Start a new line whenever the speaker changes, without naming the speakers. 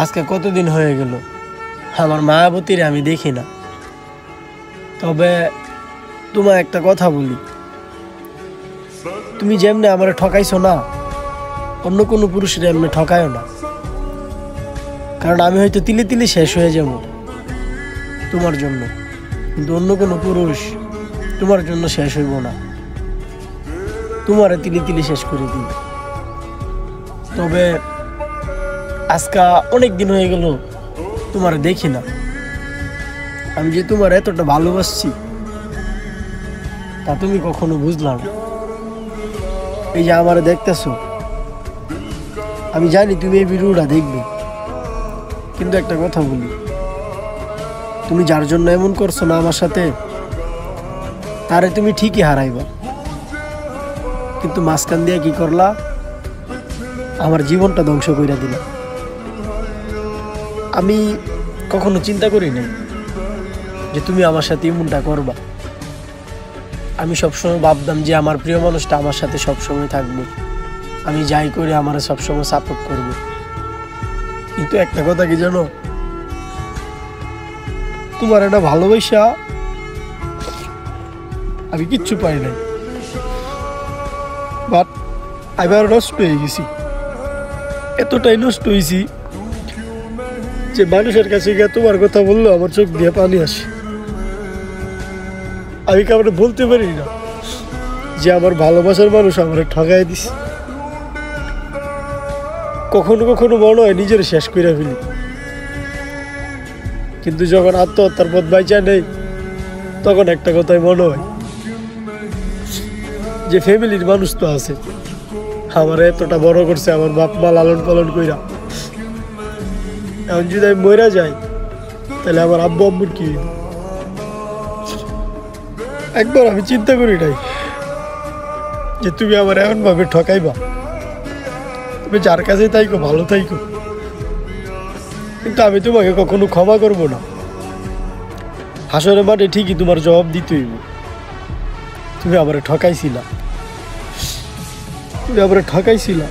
আজকে কতদিন হয়ে গেল আমার মায়াবতীর আমি দেখি না। তবে তোমার একটা কথা বলি, তুমি যেমনে আমার ঠকাইছো না, অন্য কোনো পুরুষের এমনি ঠকায়ও না। কারণ আমি হয়তো তিলে তিলে শেষ হয়ে যাব তোমার জন্য, কিন্তু অন্য কোনো পুরুষ তোমার জন্য শেষ হইব না, তোমারে তিলে তিলে শেষ করে দিই। তবে আজকে অনেক দিন হয়ে গেল তোমার দেখি না। আমি যে তোমার এতটা ভালোবাসছি তা তুমি কখনো বুঝলাম। এই যে আমার দেখতেছো, আমি জানি তুমি এই ভিডিওটা দেখবে, কিন্তু একটা কথা বলি, তুমি যার জন্য এমন করছো না আমার সাথে, তারে তুমি ঠিকই হারাইবা, কিন্তু মাঝখান দিয়ে কি করলা, আমার জীবনটা ধ্বংস করে দিলা। আমি কখনো চিন্তা করি নাই যে তুমি আমার সাথে এমনটা করবা। আমি সবসময় ভাবতাম যে আমার প্রিয় মানুষটা আমার সাথে সবসময় থাকবে, আমি যাই করি আমার সবসময় সাপোর্ট করবে। কিন্তু একটা কথা কি জানো, তোমার একটা ভালোবাসা আমি কিচ্ছু পাই নাই, বাট এবার নষ্ট হয়ে গেছি। এতটাই নষ্ট হয়েছি যে মানুষের কাছে গিয়ে তোমার কথা বললো আমার চোখ দিয়ে পানি আসে। আমি কাউকে বলতে পারি না যে আমার ভালোবাসার মানুষ আমার ঠকাই দিছে। কখনো কখনো মনে হয় নিজের শেষ করে ফেলি, কিন্তু যখন আত্মহত্যার পথ বাইচা নেই তখন একটা কথাই মনে হয় যে ফ্যামিলির মানুষ তো আছে, আমার এতটা বড় করছে আমার বাপ মা লালন পালন কইরা। এখন যদি আমি মরে যাই তাহলে আমার আব্বু আম্মুর কি? একবার আমি চিন্তা করি নাই যে তুমি আমার এমন ভাবে ঠকাইবা। তুমি যার কাছে থাইকো ভালো থাইকো, কিন্তু আমি তোমাকে কখনো ক্ষমা করব না। হাসরের মাঠে ঠিকই তোমার জবাব দিতে হইব, তুমি আমার ঠকাইছিলা, তুমি আমার ঠকাইছিলা।